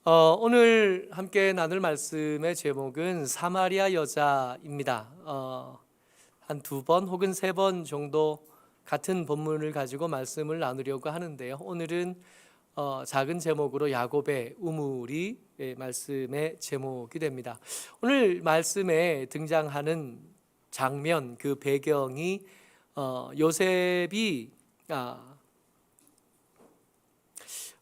오늘 함께 나눌 말씀의 제목은 사마리아 여자입니다. 한 두 번 혹은 세 번 정도 같은 본문을 가지고 말씀을 나누려고 하는데요. 오늘은 작은 제목으로 야곱의 우물이 말씀의 제목이 됩니다. 오늘 말씀에 등장하는 장면, 그 배경이 요셉이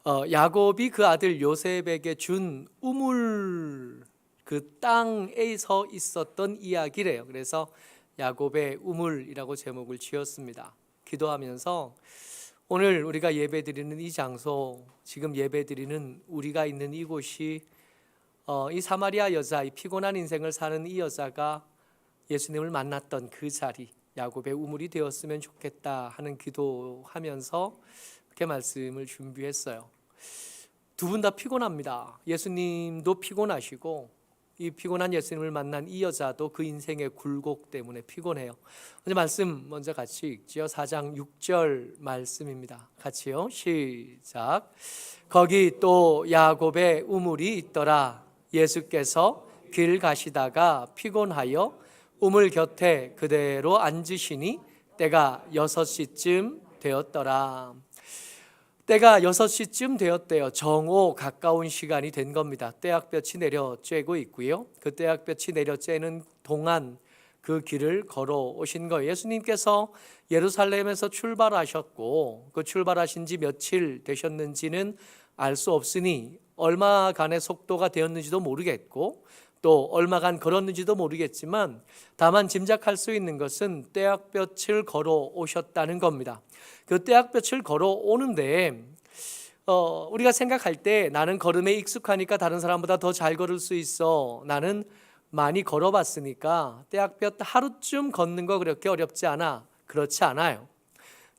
야곱이 그 아들 요셉에게 준 우물, 그 땅에서 있었던 이야기래요. 그래서 야곱의 우물이라고 제목을 지었습니다. 기도하면서 오늘 우리가 예배드리는 이 장소, 지금 예배드리는 우리가 있는 이곳이 이 사마리아 여자, 이 피곤한 인생을 사는 이 여자가 예수님을 만났던 그 자리, 야곱의 우물이 되었으면 좋겠다 하는 기도하면서 그렇게 말씀을 준비했어요. 두 분 다 피곤합니다. 예수님도 피곤하시고 이 피곤한 예수님을 만난 이 여자도 그 인생의 굴곡 때문에 피곤해요. 말씀 먼저 같이 읽죠. 4장 6절 말씀입니다. 같이요. 시작. 거기 또 야곱의 우물이 있더라. 예수께서 길 가시다가 피곤하여 우물 곁에 그대로 앉으시니 때가 6시쯤 되었더라. 때가 6시쯤 되었대요. 정오 가까운 시간이 된 겁니다. 떼약볕이 내려 쬐고 있고요. 그 떼약볕이 내려 쬐는 동안 그 길을 걸어오신 거예요. 예수님께서 예루살렘에서 출발하셨고 그 출발하신 지 며칠 되셨는지는 알 수 없으니 얼마간의 속도가 되었는지도 모르겠고 또 얼마간 걸었는지도 모르겠지만 다만 짐작할 수 있는 것은 떼약볕을 걸어오셨다는 겁니다. 그 떼약볕을 걸어오는데 우리가 생각할 때 나는 걸음에 익숙하니까 다른 사람보다 더 잘 걸을 수 있어, 나는 많이 걸어봤으니까 떼약볕 하루쯤 걷는 거 그렇게 어렵지 않아. 그렇지 않아요.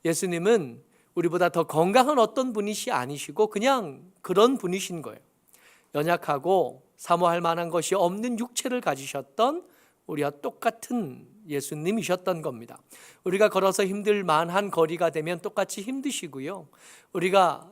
예수님은 우리보다 더 건강한 어떤 분이시 아니시고 그냥 그런 분이신 거예요. 연약하고 사모할 만한 것이 없는 육체를 가지셨던 우리와 똑같은 예수님이셨던 겁니다. 우리가 걸어서 힘들 만한 거리가 되면 똑같이 힘드시고요. 우리가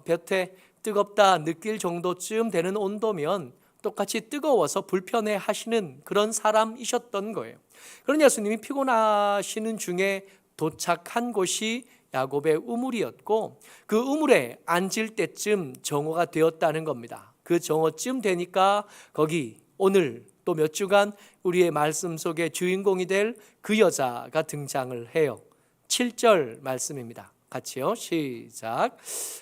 볕에 뜨겁다 느낄 정도쯤 되는 온도면 똑같이 뜨거워서 불편해 하시는 그런 사람이셨던 거예요. 그런 예수님이 피곤하시는 중에 도착한 곳이 야곱의 우물이었고 그 우물에 앉을 때쯤 정오가 되었다는 겁니다. 그 정오쯤 되니까 거기 오늘 또 몇 주간 우리의 말씀 속에 주인공이 될 그 여자가 등장을 해요. 7절 말씀입니다. 같이요. 시작.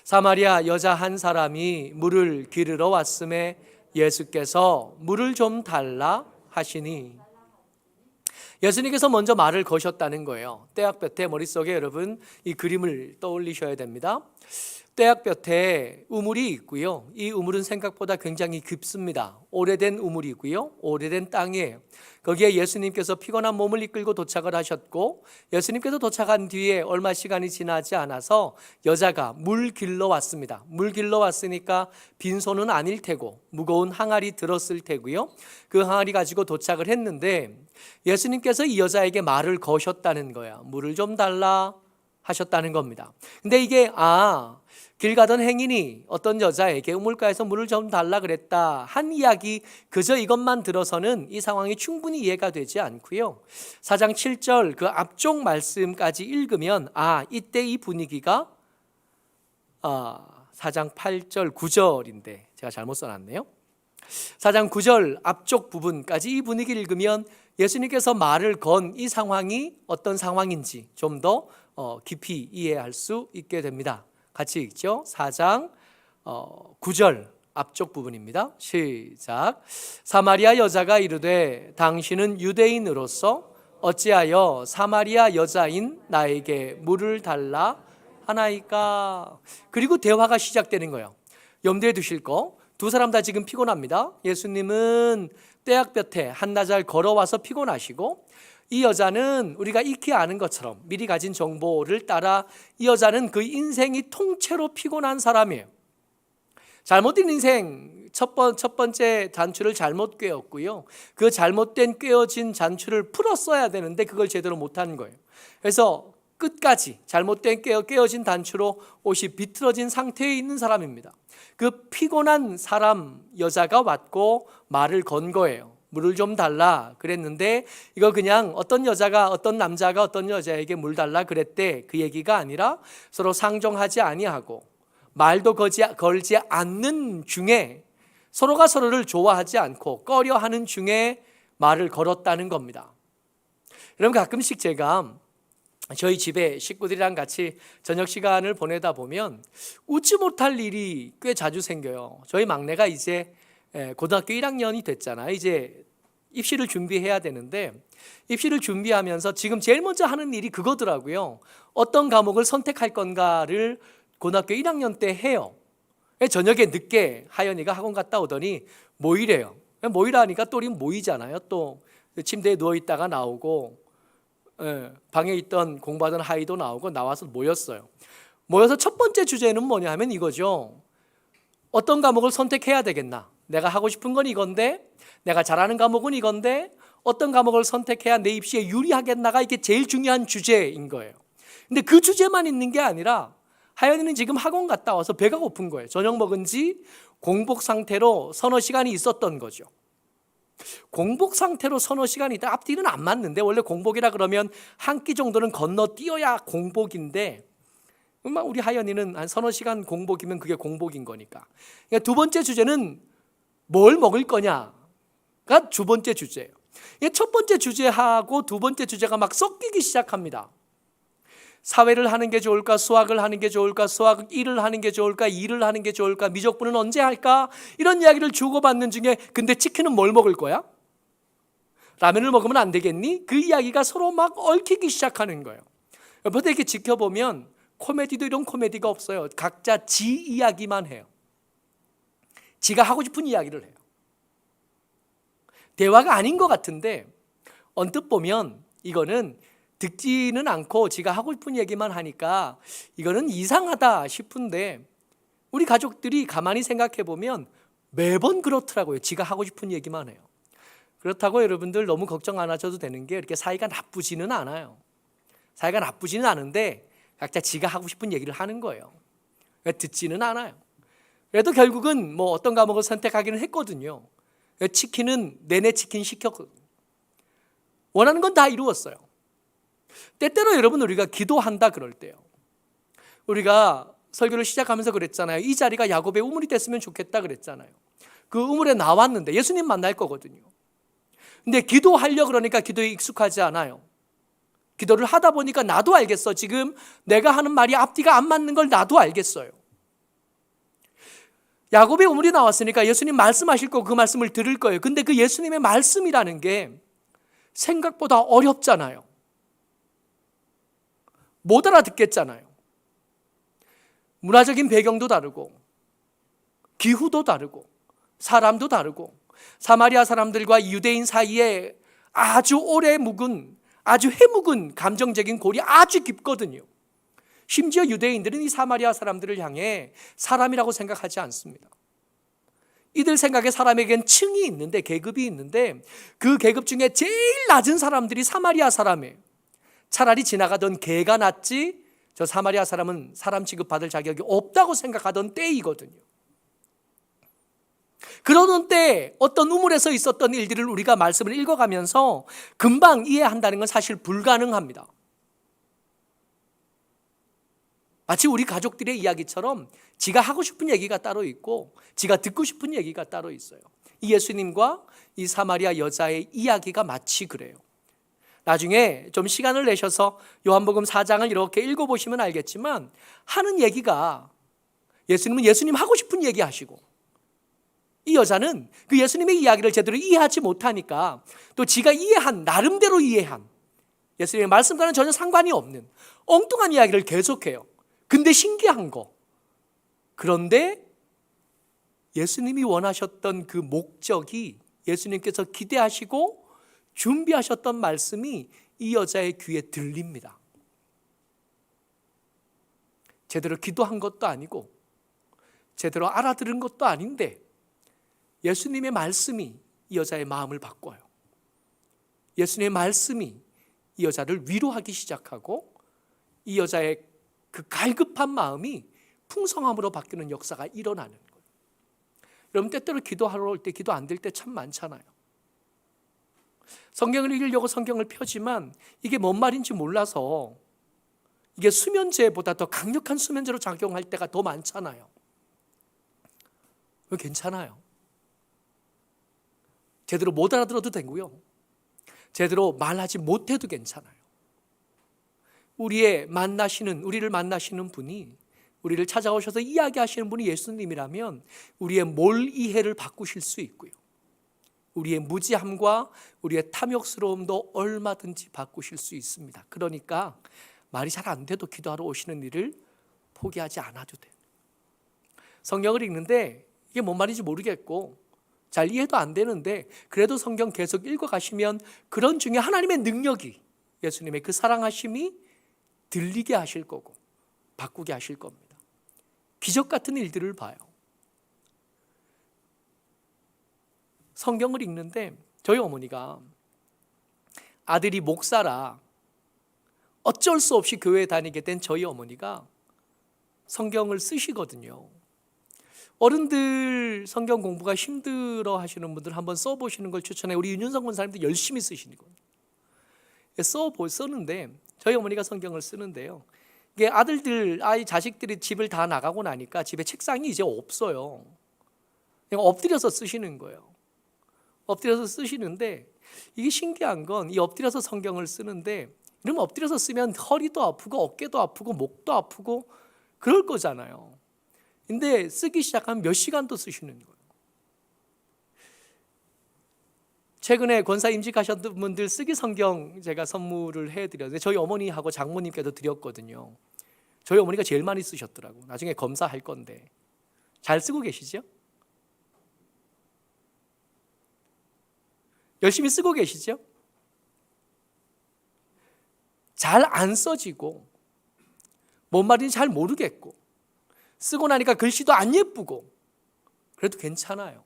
사마리아 여자 한 사람이 물을 기르러 왔음에 예수께서 물을 좀 달라 하시니, 예수님께서 먼저 말을 거셨다는 거예요. 떼약볕에, 머릿속에 여러분 이 그림을 떠올리셔야 됩니다. 떼약볕에 우물이 있고요. 이 우물은 생각보다 굉장히 깊습니다. 오래된 우물이고요. 오래된 땅이에요. 거기에 예수님께서 피곤한 몸을 이끌고 도착을 하셨고 예수님께서 도착한 뒤에 얼마 시간이 지나지 않아서 여자가 물 길러 왔습니다. 물 길러 왔으니까 빈손은 아닐 테고 무거운 항아리 들었을 테고요. 그 항아리 가지고 도착을 했는데 예수님께서 이 여자에게 말을 거셨다는 거야. 물을 좀 달라 하셨다는 겁니다. 근데 이게 길 가던 행인이 어떤 여자에게 우물가에서 물을 좀 달라 그랬다 한 이야기, 그저 이것만 들어서는 이 상황이 충분히 이해가 되지 않고요. 4장 7절 그 앞쪽 말씀까지 읽으면 이때 이 분위기가 4장 8절 9절인데 제가 잘못 써놨네요. 4장 9절 앞쪽 부분까지 이 분위기를 읽으면 예수님께서 말을 건 이 상황이 어떤 상황인지 좀 더 깊이 이해할 수 있게 됩니다. 같이 읽죠. 4장 9절 앞쪽 부분입니다. 시작. 사마리아 여자가 이르되 당신은 유대인으로서 어찌하여 사마리아 여자인 나에게 물을 달라 하나이까. 그리고 대화가 시작되는 거예요. 염두에 두실 거, 두 사람 다 지금 피곤합니다. 예수님은 떼약볕에 한나절 걸어와서 피곤하시고 이 여자는 우리가 익히 아는 것처럼 미리 가진 정보를 따라 이 여자는 그 인생이 통째로 피곤한 사람이에요. 잘못된 인생, 첫 번째 잔추를 잘못 꿰었고요. 그 잘못된 꿰어진 잔추를 풀었어야 되는데 그걸 제대로 못한 거예요. 그래서 끝까지 잘못된 깨어진 단추로 옷이 비틀어진 상태에 있는 사람입니다. 그 피곤한 사람 여자가 왔고 말을 건 거예요. 물을 좀 달라 그랬는데 이거 그냥 어떤 남자가 어떤 여자에게 물 달라 그랬대 그 얘기가 아니라 서로 상종하지 아니하고 말도 걸지 않는 중에 서로가 서로를 좋아하지 않고 꺼려하는 중에 말을 걸었다는 겁니다. 여러분, 가끔씩 제가 저희 집에 식구들이랑 같이 저녁 시간을 보내다 보면 웃지 못할 일이 꽤 자주 생겨요. 저희 막내가 이제 고등학교 1학년이 됐잖아요. 이제 입시를 준비해야 되는데 입시를 준비하면서 지금 제일 먼저 하는 일이 그거더라고요. 어떤 과목을 선택할 건가를 고등학교 1학년 때 해요. 저녁에 늦게 하연이가 학원 갔다 오더니 모이래요. 모이라 하니까 또 우리 모이잖아요. 또 침대에 누워있다가 나오고 방에 있던 공부하던 하이도 나오고 나와서 모였어요. 모여서 첫 번째 주제는 뭐냐 하면 이거죠. 어떤 과목을 선택해야 되겠나? 내가 하고 싶은 건 이건데, 내가 잘하는 과목은 이건데 어떤 과목을 선택해야 내 입시에 유리하겠나가 이게 제일 중요한 주제인 거예요. 근데 그 주제만 있는 게 아니라 하연이는 지금 학원 갔다 와서 배가 고픈 거예요. 저녁 먹은 지 공복 상태로 서너 시간이 있었던 거죠. 공복 상태로 서너 시간이 있다. 앞뒤는 안 맞는데 원래 공복이라 그러면 한 끼 정도는 건너뛰어야 공복인데 우리 하연이는 한 서너 시간 공복이면 그게 공복인 거니까. 그러니까 두 번째 주제는 뭘 먹을 거냐가 두 번째 주제예요. 첫 번째 주제하고 두 번째 주제가 막 섞이기 시작합니다. 사회를 하는 게 좋을까? 수학을 하는 게 좋을까? 수학 1을 하는 게 좋을까? 2를 하는 게 좋을까? 미적분은 언제 할까? 이런 이야기를 주고받는 중에 근데 치킨은 뭘 먹을 거야? 라면을 먹으면 안 되겠니? 그 이야기가 서로 막 얽히기 시작하는 거예요. 옆에서 이렇게 지켜보면 코미디도 이런 코미디가 없어요. 각자 지 이야기만 해요. 지가 하고 싶은 이야기를 해요. 대화가 아닌 것 같은데 언뜻 보면 이거는 듣지는 않고 지가 하고 싶은 얘기만 하니까 이거는 이상하다 싶은데 우리 가족들이 가만히 생각해 보면 매번 그렇더라고요. 지가 하고 싶은 얘기만 해요. 그렇다고 여러분들 너무 걱정 안 하셔도 되는 게 이렇게 사이가 나쁘지는 않아요. 사이가 나쁘지는 않은데 각자 지가 하고 싶은 얘기를 하는 거예요. 듣지는 않아요. 그래도 결국은 뭐 어떤 과목을 선택하기는 했거든요. 치킨은 내내 치킨 시켰거든요. 원하는 건 다 이루었어요. 때때로 여러분 우리가 기도한다 그럴 때요. 우리가 설교를 시작하면서 그랬잖아요. 이 자리가 야곱의 우물이 됐으면 좋겠다 그랬잖아요. 그 우물에 나왔는데 예수님 만날 거거든요. 근데 기도하려고 그러니까 기도에 익숙하지 않아요. 기도를 하다 보니까 나도 알겠어. 지금 내가 하는 말이 앞뒤가 안 맞는 걸 나도 알겠어요. 야곱의 우물이 나왔으니까 예수님 말씀하실 거고 그 말씀을 들을 거예요. 근데 그 예수님의 말씀이라는 게 생각보다 어렵잖아요. 못 알아듣겠잖아요. 문화적인 배경도 다르고 기후도 다르고 사람도 다르고 사마리아 사람들과 유대인 사이에 아주 오래 묵은 아주 해묵은 감정적인 골이 아주 깊거든요. 심지어 유대인들은 이 사마리아 사람들을 향해 사람이라고 생각하지 않습니다. 이들 생각에 사람에겐 층이 있는데 계급이 있는데 그 계급 중에 제일 낮은 사람들이 사마리아 사람이에요. 차라리 지나가던 개가 낫지 저 사마리아 사람은 사람 취급받을 자격이 없다고 생각하던 때이거든요. 그러던 때 어떤 우물에서 있었던 일들을 우리가 말씀을 읽어가면서 금방 이해한다는 건 사실 불가능합니다. 마치 우리 가족들의 이야기처럼 지가 하고 싶은 얘기가 따로 있고 지가 듣고 싶은 얘기가 따로 있어요. 이 예수님과 이 사마리아 여자의 이야기가 마치 그래요. 나중에 좀 시간을 내셔서 요한복음 4장을 이렇게 읽어보시면 알겠지만 하는 얘기가 예수님은 예수님 하고 싶은 얘기 하시고 이 여자는 그 예수님의 이야기를 제대로 이해하지 못하니까 또 지가 이해한 나름대로 이해한 예수님의 말씀과는 전혀 상관이 없는 엉뚱한 이야기를 계속해요. 근데 신기한 거 그런데 예수님이 원하셨던 그 목적이 예수님께서 기대하시고 준비하셨던 말씀이 이 여자의 귀에 들립니다. 제대로 기도한 것도 아니고 제대로 알아들은 것도 아닌데 예수님의 말씀이 이 여자의 마음을 바꿔요. 예수님의 말씀이 이 여자를 위로하기 시작하고 이 여자의 그 갈급한 마음이 풍성함으로 바뀌는 역사가 일어나는 거예요. 여러분, 때때로 기도하러 올 때 기도 안 될 때 참 많잖아요. 성경을 읽으려고 성경을 펴지만 이게 뭔 말인지 몰라서 이게 수면제보다 더 강력한 수면제로 작용할 때가 더 많잖아요. 괜찮아요. 제대로 못 알아들어도 되고요, 제대로 말하지 못해도 괜찮아요. 우리를 만나시는 분이, 우리를 찾아오셔서 이야기하시는 분이 예수님이라면 우리의 몰이해를 바꾸실 수 있고요, 우리의 무지함과 우리의 탐욕스러움도 얼마든지 바꾸실 수 있습니다. 그러니까 말이 잘 안 돼도 기도하러 오시는 일을 포기하지 않아도 돼요. 성경을 읽는데 이게 뭔 말인지 모르겠고 잘 이해도 안 되는데 그래도 성경 계속 읽어가시면 그런 중에 하나님의 능력이, 예수님의 그 사랑하심이 들리게 하실 거고 바꾸게 하실 겁니다. 기적 같은 일들을 봐요. 성경을 읽는데 저희 어머니가 아들이 목사라 어쩔 수 없이 교회에 다니게 된 저희 어머니가 성경을 쓰시거든요. 어른들 성경 공부가 힘들어 하시는 분들 한번 써보시는 걸 추천해요. 우리 윤윤성 권사님도 열심히 쓰시는 거예요. 쓰는데 저희 어머니가 성경을 쓰는데요, 이게 자식들이 집을 다 나가고 나니까 집에 책상이 이제 없어요. 그냥 엎드려서 쓰시는 거예요. 엎드려서 쓰시는데 이게 신기한 건, 이 엎드려서 성경을 쓰는데 이러면 엎드려서 쓰면 허리도 아프고 어깨도 아프고 목도 아프고 그럴 거잖아요. 근데 쓰기 시작하면 몇 시간도 쓰시는 거예요. 최근에 권사 임직하셨던 분들 쓰기 성경 제가 선물을 해드렸는데 저희 어머니하고 장모님께도 드렸거든요. 저희 어머니가 제일 많이 쓰셨더라고요. 나중에 검사할 건데 잘 쓰고 계시죠? 열심히 쓰고 계시죠? 잘 안 써지고 뭔 말인지 잘 모르겠고 쓰고 나니까 글씨도 안 예쁘고 그래도 괜찮아요.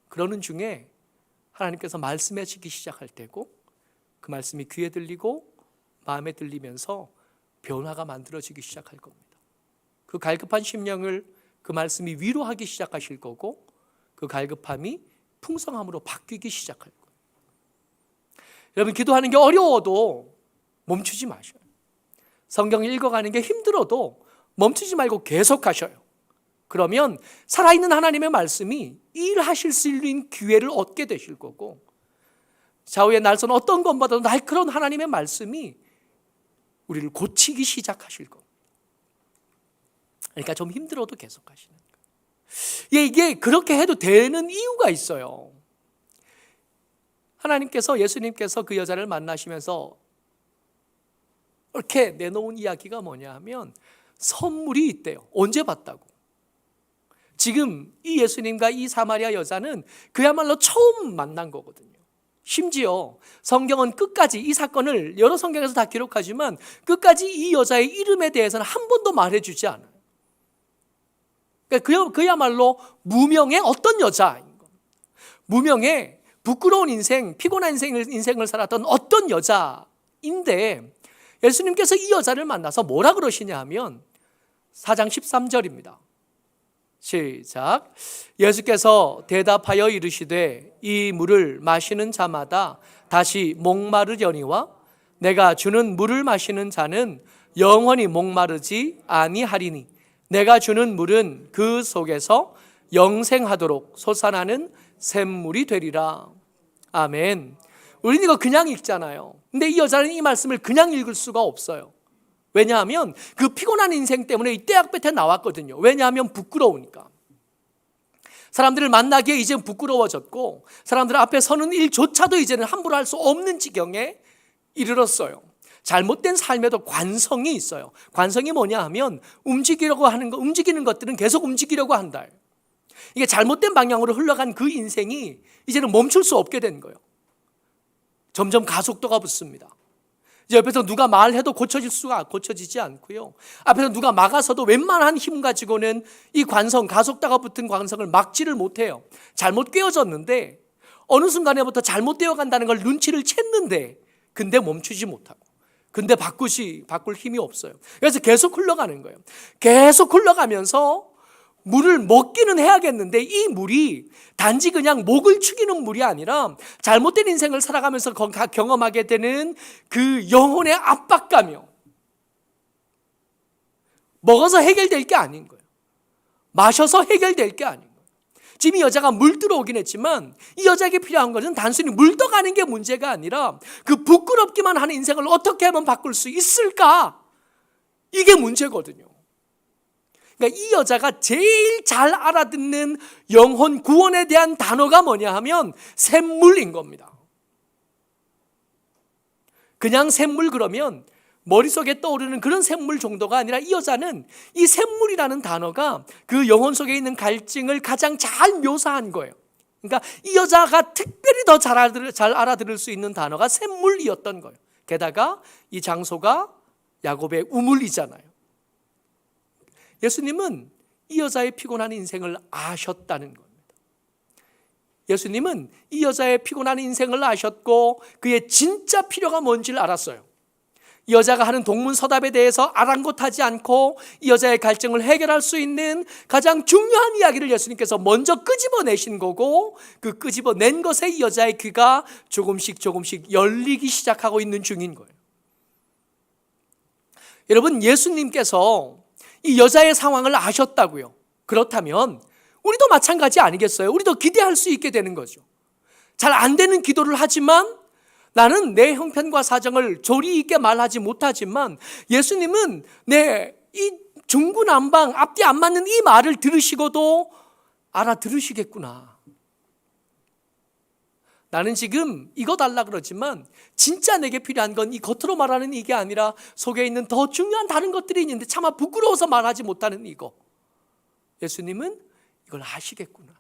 그러는 중에 하나님께서 말씀하시기 시작할 때고 그 말씀이 귀에 들리고 마음에 들리면서 변화가 만들어지기 시작할 겁니다. 그 갈급한 심령을 그 말씀이 위로하기 시작하실 거고 그 갈급함이 풍성함으로 바뀌기 시작할 거예요. 여러분, 기도하는 게 어려워도 멈추지 마셔요. 성경 읽어가는 게 힘들어도 멈추지 말고 계속 하셔요. 그러면 살아있는 하나님의 말씀이 일하실 수 있는 기회를 얻게 되실 거고 좌우의 날선 어떤 것보다도 날카로운 하나님의 말씀이 우리를 고치기 시작하실 겁니다. 그러니까 좀 힘들어도 계속 하시는 거예요. 이게 그렇게 해도 되는 이유가 있어요. 하나님께서, 예수님께서 그 여자를 만나시면서 이렇게 내놓은 이야기가 뭐냐 하면 선물이 있대요. 언제 봤다고? 지금 이 예수님과 이 사마리아 여자는 그야말로 처음 만난 거거든요. 심지어 성경은 끝까지 이 사건을 여러 성경에서 다 기록하지만 끝까지 이 여자의 이름에 대해서는 한 번도 말해주지 않아요. 그러니까 그야말로 무명의 어떤 여자인 겁니다. 무명의 부끄러운 인생, 피곤한 인생을 살았던 어떤 여자인데 예수님께서 이 여자를 만나서 뭐라 그러시냐 하면 4장 13절입니다. 시작. 예수께서 대답하여 이르시되 이 물을 마시는 자마다 다시 목마르려니와 내가 주는 물을 마시는 자는 영원히 목마르지 아니하리니 내가 주는 물은 그 속에서 영생하도록 솟아나는 샘물이 되리라. 아멘. 우리는 이거 그냥 읽잖아요. 근데 이 여자는 이 말씀을 그냥 읽을 수가 없어요. 왜냐하면 그 피곤한 인생 때문에 이 떼약볕에 나왔거든요. 왜냐하면 부끄러우니까. 사람들을 만나기에 이제 부끄러워졌고 사람들 앞에 서는 일조차도 이제는 함부로 할 수 없는 지경에 이르렀어요. 잘못된 삶에도 관성이 있어요. 관성이 뭐냐 하면 움직이는 것들은 계속 움직이려고 한다. 이게 잘못된 방향으로 흘러간 그 인생이 이제는 멈출 수 없게 된 거예요. 점점 가속도가 붙습니다. 이제 옆에서 누가 말해도 고쳐지지 않고요. 앞에서 누가 막아서도 웬만한 힘 가지고는 이 가속도가 붙은 관성을 막지를 못해요. 잘못 꿰어졌는데 어느 순간에부터 잘못되어 간다는 걸 눈치를 챘는데 근데 멈추지 못하고 근데 바꿀 힘이 없어요. 그래서 계속 흘러가는 거예요. 계속 흘러가면서 물을 먹기는 해야겠는데 이 물이 단지 그냥 목을 축이는 물이 아니라 잘못된 인생을 살아가면서 경험하게 되는 그 영혼의 압박감이요. 먹어서 해결될 게 아닌 거예요. 마셔서 해결될 게 아닌 거예요. 지금 이 여자가 물 들어오긴 했지만 이 여자에게 필요한 것은 단순히 물 떠가는 게 문제가 아니라 그 부끄럽기만 하는 인생을 어떻게 하면 바꿀 수 있을까? 이게 문제거든요. 그러니까 이 여자가 제일 잘 알아듣는 영혼 구원에 대한 단어가 뭐냐 하면 샘물인 겁니다. 그냥 샘물 그러면 머릿속에 떠오르는 그런 샘물 정도가 아니라 이 여자는 이 샘물이라는 단어가 그 영혼 속에 있는 갈증을 가장 잘 묘사한 거예요. 그러니까 이 여자가 특별히 더 잘 알아들을 수 있는 단어가 샘물이었던 거예요. 게다가 이 장소가 야곱의 우물이잖아요. 예수님은 이 여자의 피곤한 인생을 아셨다는 겁니다. 예수님은 이 여자의 피곤한 인생을 아셨고 그의 진짜 필요가 뭔지를 알았어요. 이 여자가 하는 동문서답에 대해서 아랑곳하지 않고 이 여자의 갈증을 해결할 수 있는 가장 중요한 이야기를 예수님께서 먼저 끄집어내신 거고 그 끄집어낸 것에 이 여자의 귀가 조금씩 열리기 시작하고 있는 중인 거예요. 여러분, 예수님께서 이 여자의 상황을 아셨다고요. 그렇다면 우리도 마찬가지 아니겠어요? 우리도 기대할 수 있게 되는 거죠. 잘 안 되는 기도를 하지만 나는 내 형편과 사정을 조리 있게 말하지 못하지만 예수님은 내 이 중구난방 앞뒤 안 맞는 이 말을 들으시고도 알아들으시겠구나. 나는 지금 이거 달라 그러지만 진짜 내게 필요한 건 이 겉으로 말하는 이게 아니라 속에 있는 더 중요한 다른 것들이 있는데 차마 부끄러워서 말하지 못하는 이거. 예수님은 이걸 아시겠구나.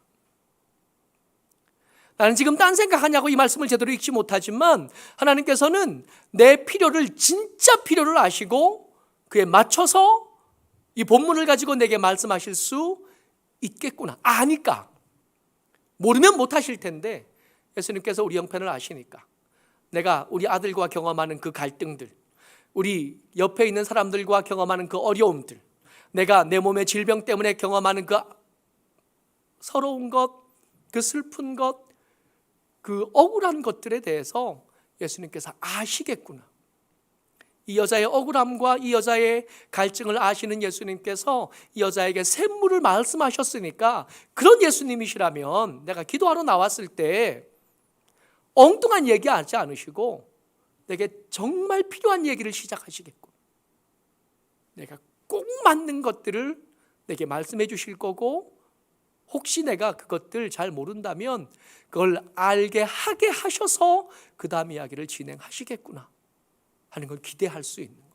나는 지금 딴 생각하냐고 이 말씀을 제대로 읽지 못하지만 하나님께서는 내 필요를 진짜 필요를 아시고 그에 맞춰서 이 본문을 가지고 내게 말씀하실 수 있겠구나. 아니까. 모르면 못하실 텐데 예수님께서 우리 형편을 아시니까 내가 우리 아들과 경험하는 그 갈등들, 우리 옆에 있는 사람들과 경험하는 그 어려움들, 내가 내 몸의 질병 때문에 경험하는 그 서러운 것, 그 슬픈 것, 그 억울한 것들에 대해서 예수님께서 아시겠구나. 이 여자의 억울함과 이 여자의 갈증을 아시는 예수님께서 이 여자에게 샘물을 말씀하셨으니까 그런 예수님이시라면 내가 기도하러 나왔을 때 엉뚱한 얘기하지 않으시고 내게 정말 필요한 얘기를 시작하시겠고 내가 꼭 맞는 것들을 내게 말씀해 주실 거고 혹시 내가 그것들 잘 모른다면 그걸 알게 하게 하셔서 그 다음 이야기를 진행하시겠구나 하는 걸 기대할 수 있는 거예요.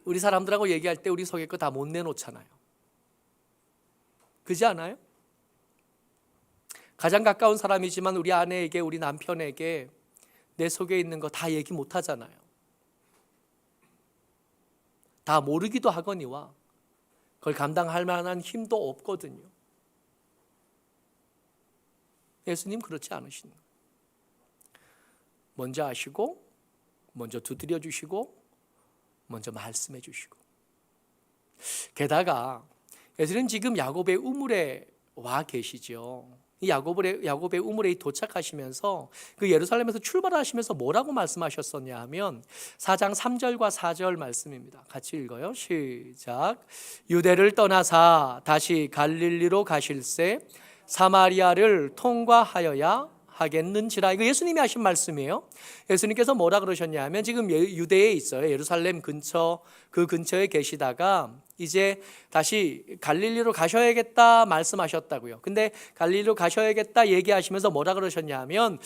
우리 사람들하고 얘기할 때 우리 속에 거 다 못 내놓잖아요. 그렇지 않아요? 가장 가까운 사람이지만 우리 아내에게 우리 남편에게 내 속에 있는 거 다 얘기 못 하잖아요. 다 모르기도 하거니와 그걸 감당할 만한 힘도 없거든요. 예수님 그렇지 않으신 거예요. 먼저 아시고 먼저 두드려 주시고 먼저 말씀해 주시고 게다가 예수님 지금 야곱의 우물에 와 계시죠. 이 야곱의 우물에 도착하시면서 그 예루살렘에서 출발하시면서 뭐라고 말씀하셨었냐 하면 4장 3절과 4절 말씀입니다. 같이 읽어요. 시작. 유대를 떠나사 다시 갈릴리로 가실새 사마리아를 통과하여야 하겠는지라. 이거 예수님이 하신 말씀이에요. 예수님께서 뭐라 그러셨냐 하면 지금 유대에 있어요. 예루살렘 근처, 그 근처에 계시다가 이제 다시 갈릴리로 가셔야겠다 말씀하셨다고요. 근데 갈릴리로 가셔야겠다 얘기하시면서 뭐라 그러셨냐 하면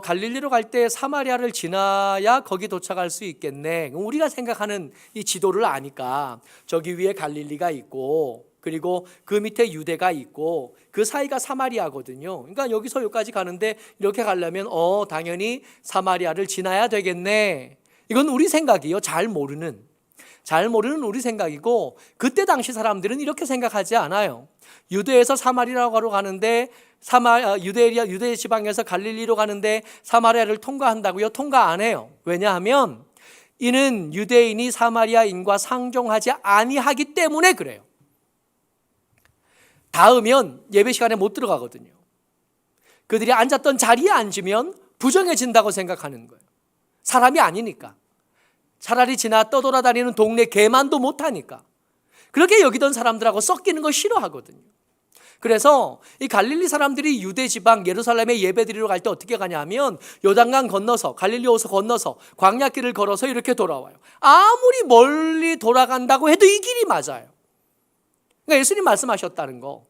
갈릴리로 갈 때 사마리아를 지나야 거기 도착할 수 있겠네. 우리가 생각하는 이 지도를 아니까 저기 위에 갈릴리가 있고 그리고 그 밑에 유대가 있고 그 사이가 사마리아거든요. 그러니까 여기서 여기까지 가는데 이렇게 가려면 당연히 사마리아를 지나야 되겠네. 이건 우리 생각이요. 잘 모르는 잘 모르는 우리 생각이고, 그때 당시 사람들은 이렇게 생각하지 않아요. 유대에서 사마리아로 가는데 유대 지방에서 갈릴리로 가는데 사마리아를 통과한다고요? 통과 안 해요. 왜냐하면 이는 유대인이 사마리아인과 상종하지 아니하기 때문에 그래요. 닿으면 예배 시간에 못 들어가거든요. 그들이 앉았던 자리에 앉으면 부정해진다고 생각하는 거예요. 사람이 아니니까. 차라리 지나 떠돌아다니는 동네 개만도 못하니까. 그렇게 여기던 사람들하고 섞이는 거 싫어하거든요. 그래서 이 갈릴리 사람들이 유대 지방 예루살렘에 예배드리러 갈 때 어떻게 가냐면 요단강 건너서 갈릴리 호수 건너서 광야길을 걸어서 이렇게 돌아와요. 아무리 멀리 돌아간다고 해도 이 길이 맞아요. 그러니까 예수님 말씀하셨다는 거.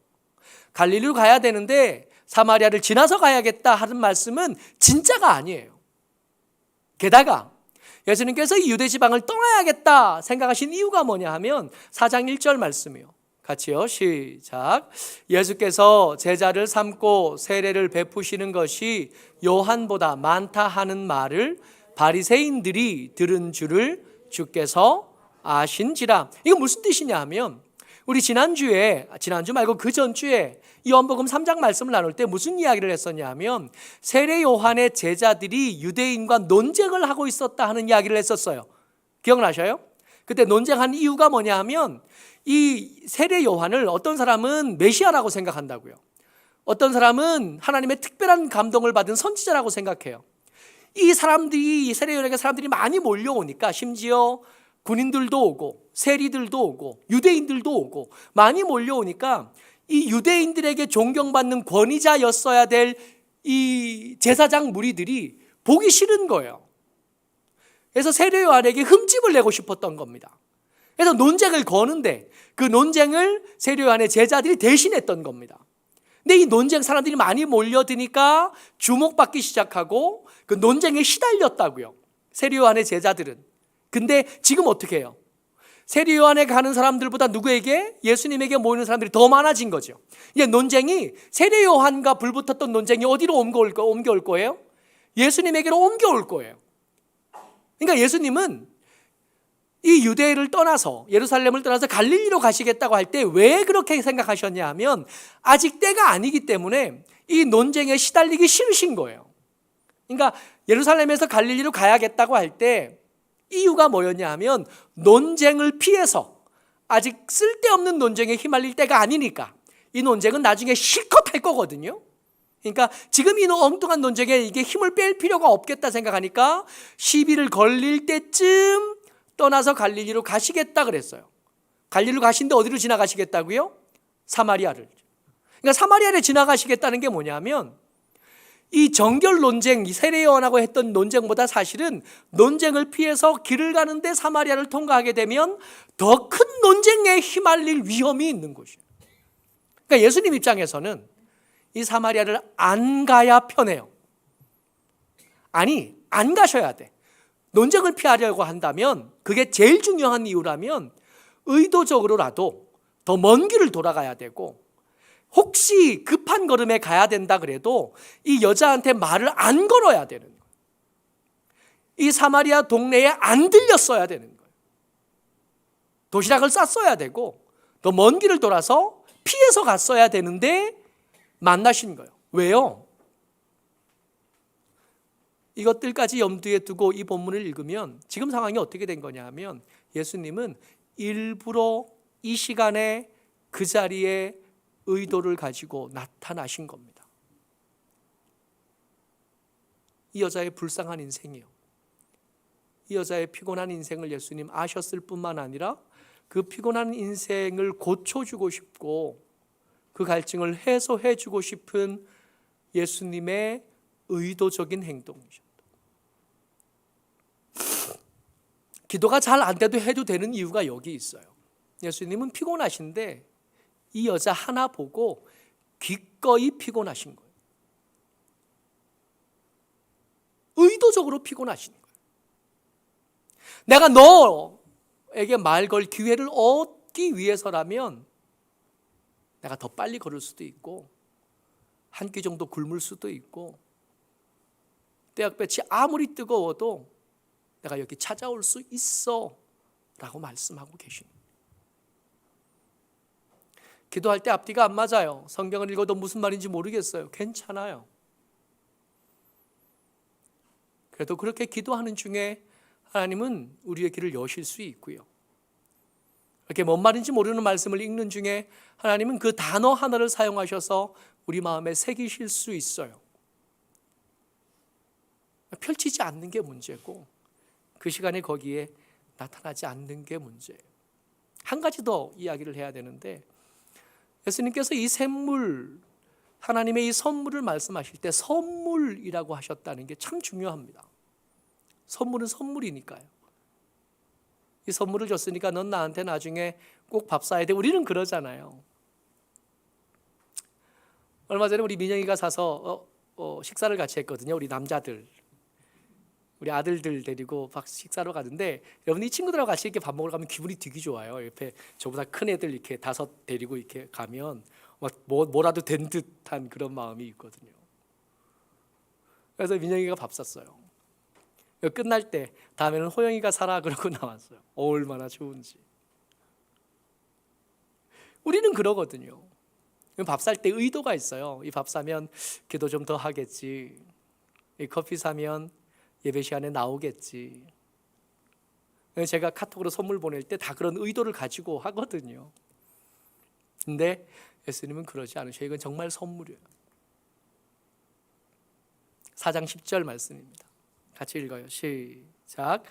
갈릴리로 가야 되는데 사마리아를 지나서 가야겠다 하는 말씀은 진짜가 아니에요. 게다가 예수님께서 이 유대 지방을 떠나야겠다 생각하신 이유가 뭐냐 하면 4장 1절 말씀이요. 같이요. 시작. 예수께서 제자를 삼고 세례를 베푸시는 것이 요한보다 많다 하는 말을 바리새인들이 들은 줄을 주께서 아신지라. 이거 무슨 뜻이냐 하면 우리 지난주 말고 그 전주에 요한복음 3장 말씀을 나눌 때 무슨 이야기를 했었냐 하면 세례 요한의 제자들이 유대인과 논쟁을 하고 있었다 하는 이야기를 했었어요. 기억나셔요? 그때 논쟁한 이유가 뭐냐 하면 이 세례 요한을 어떤 사람은 메시아라고 생각한다고요. 어떤 사람은 하나님의 특별한 감동을 받은 선지자라고 생각해요. 이 세례 요한에게 사람들이 많이 몰려오니까 심지어 군인들도 오고 세리들도 오고 유대인들도 오고 많이 몰려오니까 이 유대인들에게 존경받는 권위자였어야 될 이 제사장 무리들이 보기 싫은 거예요. 그래서 세례 요한에게 흠집을 내고 싶었던 겁니다. 그래서 논쟁을 거는데 그 논쟁을 세례 요한의 제자들이 대신했던 겁니다. 근데 이 논쟁 사람들이 많이 몰려드니까 주목받기 시작하고 그 논쟁에 시달렸다고요. 세례 요한의 제자들은. 근데 지금 어떻게 해요? 세례 요한에 가는 사람들보다 누구에게? 예수님에게 모이는 사람들이 더 많아진 거죠. 이제 논쟁이 세례 요한과 불붙었던 논쟁이 어디로 옮겨올 거예요? 예수님에게로 옮겨올 거예요. 그러니까 예수님은 이 유대를 떠나서 예루살렘을 떠나서 갈릴리로 가시겠다고 할 때 왜 그렇게 생각하셨냐 하면 아직 때가 아니기 때문에 이 논쟁에 시달리기 싫으신 거예요. 그러니까 예루살렘에서 갈릴리로 가야겠다고 할 때 이유가 뭐였냐 하면 논쟁을 피해서 아직 쓸데없는 논쟁에 휘말릴 때가 아니니까 이 논쟁은 나중에 실컷 할 거거든요. 그러니까 지금 이 엉뚱한 논쟁에 이게 힘을 뺄 필요가 없겠다 생각하니까 시비를 걸릴 때쯤 떠나서 갈릴리로 가시겠다 그랬어요. 갈릴리로 가신데 어디로 지나가시겠다고요? 사마리아를. 그러니까 사마리아를 지나가시겠다는 게 뭐냐면 이 정결 논쟁, 이 세례 요한하고 했던 논쟁보다 사실은 논쟁을 피해서 길을 가는데 사마리아를 통과하게 되면 더 큰 논쟁에 휘말릴 위험이 있는 곳이에요. 그러니까 예수님 입장에서는 이 사마리아를 안 가야 편해요. 아니, 안 가셔야 돼. 논쟁을 피하려고 한다면 그게 제일 중요한 이유라면 의도적으로라도 더 먼 길을 돌아가야 되고 혹시 급한 걸음에 가야 된다 그래도 이 여자한테 말을 안 걸어야 되는 거예요. 이 사마리아 동네에 안 들렸어야 되는 거예요. 도시락을 쌌어야 되고 더 먼 길을 돌아서 피해서 갔어야 되는데 만나신 거예요. 왜요? 이것들까지 염두에 두고 이 본문을 읽으면 지금 상황이 어떻게 된 거냐 하면 예수님은 일부러 이 시간에 그 자리에 의도를 가지고 나타나신 겁니다. 이 여자의 불쌍한 인생이요. 이 여자의 피곤한 인생을 예수님 아셨을 뿐만 아니라 그 피곤한 인생을 고쳐주고 싶고 그 갈증을 해소해주고 싶은 예수님의 의도적인 행동이셨다. 기도가 잘 안 돼도 해도 되는 이유가 여기 있어요. 예수님은 피곤하신데 이 여자 하나 보고 기꺼이 피곤하신 거예요. 의도적으로 피곤하신 거예요. 내가 너에게 말 걸 기회를 얻기 위해서라면 내가 더 빨리 걸을 수도 있고 한 끼 정도 굶을 수도 있고 떼약볕이 아무리 뜨거워도 내가 여기 찾아올 수 있어 라고 말씀하고 계십니다. 기도할 때 앞뒤가 안 맞아요. 성경을 읽어도 무슨 말인지 모르겠어요. 괜찮아요. 그래도 그렇게 기도하는 중에 하나님은 우리의 길을 여실 수 있고요. 이렇게 뭔 말인지 모르는 말씀을 읽는 중에 하나님은 그 단어 하나를 사용하셔서 우리 마음에 새기실 수 있어요. 펼치지 않는 게 문제고 그 시간에 거기에 나타나지 않는 게 문제예요. 한 가지 더 이야기를 해야 되는데, 예수님께서 이 샘물, 하나님의 이 선물을 말씀하실 때 선물이라고 하셨다는 게 참 중요합니다. 선물은 선물이니까요. 이 선물을 줬으니까 넌 나한테 나중에 꼭 밥 사야 돼. 우리는 그러잖아요. 얼마 전에 우리 민영이가 사서 식사를 같이 했거든요. 우리 남자들, 우리 아들들 데리고 식사로 가는데, 여러분 이 친구들하고 같이 이렇게 밥 먹으러 가면 기분이 되게 좋아요. 옆에 저보다 큰 애들 이렇게 5 데리고 이렇게 가면 막 뭐라도 된 듯한 그런 마음이 있거든요. 그래서 민영이가 밥 샀어요. 끝날 때 다음에는 호영이가 사라 그러고 나왔어요. 얼마나 좋은지. 우리는 그러거든요. 밥 살 때 의도가 있어요. 이 밥 사면 기도 좀 더 하겠지. 이 커피 사면 예배 시간에 나오겠지. 제가 카톡으로 선물 보낼 때 다 그런 의도를 가지고 하거든요. 근데 예수님은 그러지 않으셔요. 이건 정말 선물이에요. 4장 10절 말씀입니다. 같이 읽어요. 시작.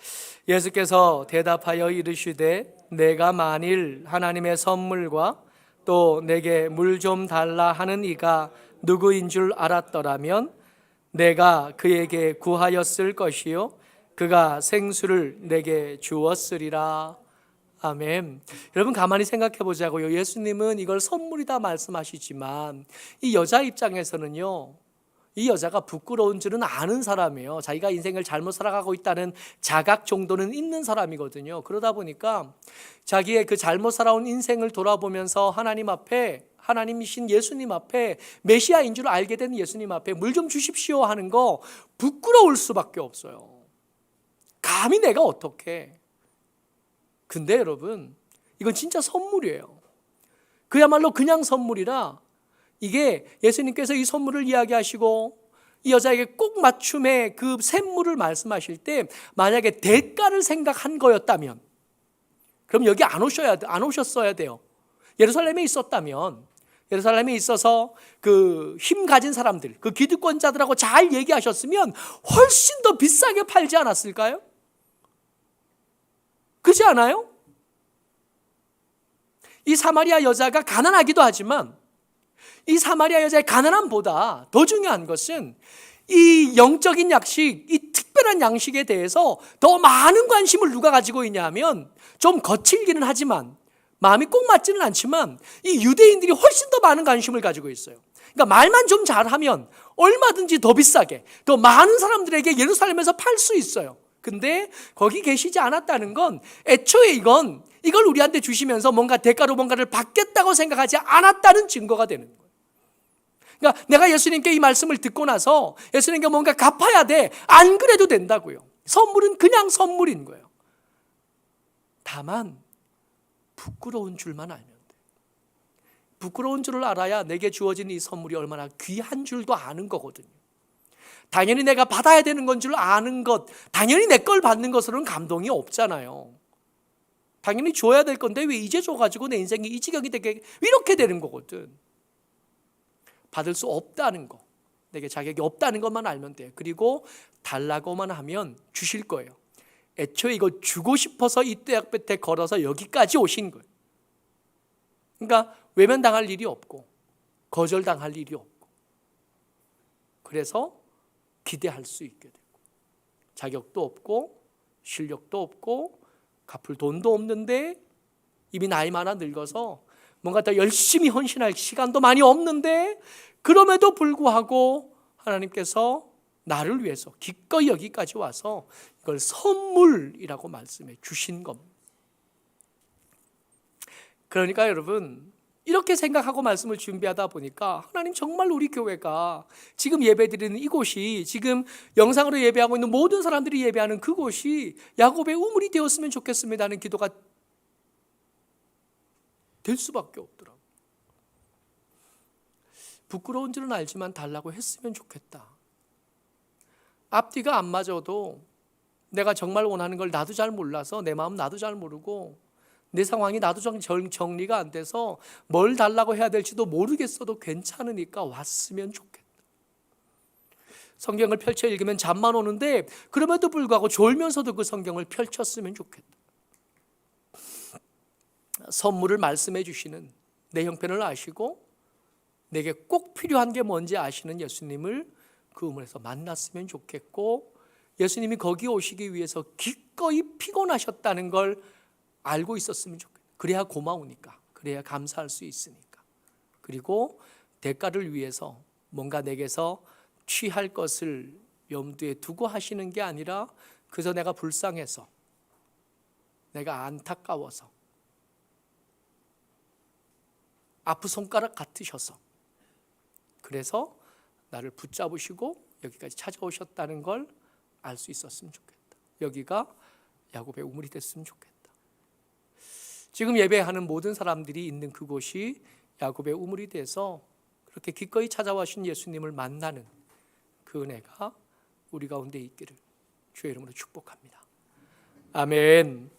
예수께서 대답하여 이르시되 내가 만일 하나님의 선물과 또 내게 물 좀 달라 하는 이가 누구인 줄 알았더라면 내가 그에게 구하였을 것이요 그가 생수를 내게 주었으리라. 아멘. 여러분 가만히 생각해 보자고요. 예수님은 이걸 선물이다 말씀하시지만 이 여자 입장에서는요, 이 여자가 부끄러운 줄은 아는 사람이에요. 자기가 인생을 잘못 살아가고 있다는 자각 정도는 있는 사람이거든요. 그러다 보니까 자기의 그 잘못 살아온 인생을 돌아보면서 하나님 앞에, 하나님이신 예수님 앞에, 메시아인 줄 알게 된 예수님 앞에 물 좀 주십시오 하는 거 부끄러울 수밖에 없어요. 감히 내가 어떻게. 근데 여러분 이건 진짜 선물이에요. 그야말로 그냥 선물이라, 이게 예수님께서 이 선물을 이야기하시고 이 여자에게 꼭 맞춤의 그 샘물을 말씀하실 때 만약에 대가를 생각한 거였다면, 그럼 여기 안 오셨어야 돼요. 예루살렘에 있었다면, 예루살렘에 있어서 그 힘 가진 사람들, 그 기득권자들하고 잘 얘기하셨으면 훨씬 더 비싸게 팔지 않았을까요? 그렇지 않아요? 이 사마리아 여자가 가난하기도 하지만 이 사마리아 여자의 가난함보다 더 중요한 것은 이 영적인 양식, 이 특별한 양식에 대해서 더 많은 관심을 누가 가지고 있냐 하면, 좀 거칠기는 하지만 마음이 꼭 맞지는 않지만 이 유대인들이 훨씬 더 많은 관심을 가지고 있어요. 그러니까 말만 좀 잘하면 얼마든지 더 비싸게, 더 많은 사람들에게 예루살렘에서 팔 수 있어요. 근데 거기 계시지 않았다는 건 애초에 이걸 우리한테 주시면서 뭔가 대가로 뭔가를 받겠다고 생각하지 않았다는 증거가 되는 거예요. 그러니까 내가 예수님께 이 말씀을 듣고 나서 예수님께 뭔가 갚아야 돼, 안 그래도 된다고요. 선물은 그냥 선물인 거예요. 다만 부끄러운 줄만 알면 돼. 부끄러운 줄을 알아야 내게 주어진 이 선물이 얼마나 귀한 줄도 아는 거거든요. 당연히 내가 받아야 되는 건 줄 아는 것, 당연히 내 걸 받는 것으로는 감동이 없잖아요. 당연히 줘야 될 건데 왜 이제 줘가지고 내 인생이 이 지경이 되게 이렇게 되는 거거든. 받을 수 없다는 거, 내게 자격이 없다는 것만 알면 돼요. 그리고 달라고만 하면 주실 거예요. 애초에 이거 주고 싶어서 이 떼약볕에 걸어서 여기까지 오신 거예요. 그러니까 외면당할 일이 없고 거절당할 일이 없고, 그래서 기대할 수 있게 되고, 자격도 없고 실력도 없고 갚을 돈도 없는데, 이미 나이 많아 늙어서 뭔가 더 열심히 헌신할 시간도 많이 없는데, 그럼에도 불구하고 하나님께서 나를 위해서 기꺼이 여기까지 와서 이걸 선물이라고 말씀해 주신 겁니다. 그러니까 여러분, 이렇게 생각하고 말씀을 준비하다 보니까 하나님 정말 우리 교회가 지금 예배드리는 이곳이 지금 영상으로 예배하고 있는 모든 사람들이 예배하는 그곳이 야곱의 우물이 되었으면 좋겠습니다 하는 기도가 될 수밖에 없더라고요. 부끄러운 줄은 알지만 달라고 했으면 좋겠다. 앞뒤가 안 맞아도 내가 정말 원하는 걸 나도 잘 몰라서 내 마음 나도 잘 모르고 내 상황이 나도 정리가 안 돼서 뭘 달라고 해야 될지도 모르겠어도 괜찮으니까 왔으면 좋겠다. 성경을 펼쳐 읽으면 잠만 오는데 그럼에도 불구하고 졸면서도 그 성경을 펼쳤으면 좋겠다. 선물을 말씀해 주시는 내 형편을 아시고 내게 꼭 필요한 게 뭔지 아시는 예수님을 그 우물에서 만났으면 좋겠고, 예수님이 거기 오시기 위해서 기꺼이 피곤하셨다는 걸 알고 있었으면 좋겠다. 그래야 고마우니까, 그래야 감사할 수 있으니까. 그리고 대가를 위해서 뭔가 내게서 취할 것을 염두에 두고 하시는 게 아니라 그저 내가 불쌍해서, 내가 안타까워서, 아프 손가락 같으셔서 그래서 나를 붙잡으시고 여기까지 찾아오셨다는 걸 알 수 있었으면 좋겠다. 여기가 야곱의 우물이 됐으면 좋겠다. 지금 예배하는 모든 사람들이 있는 그곳이 야곱의 우물이 돼서 그렇게 기꺼이 찾아와신 예수님을 만나는 그 은혜가 우리 가운데 있기를 주의 이름으로 축복합니다. 아멘.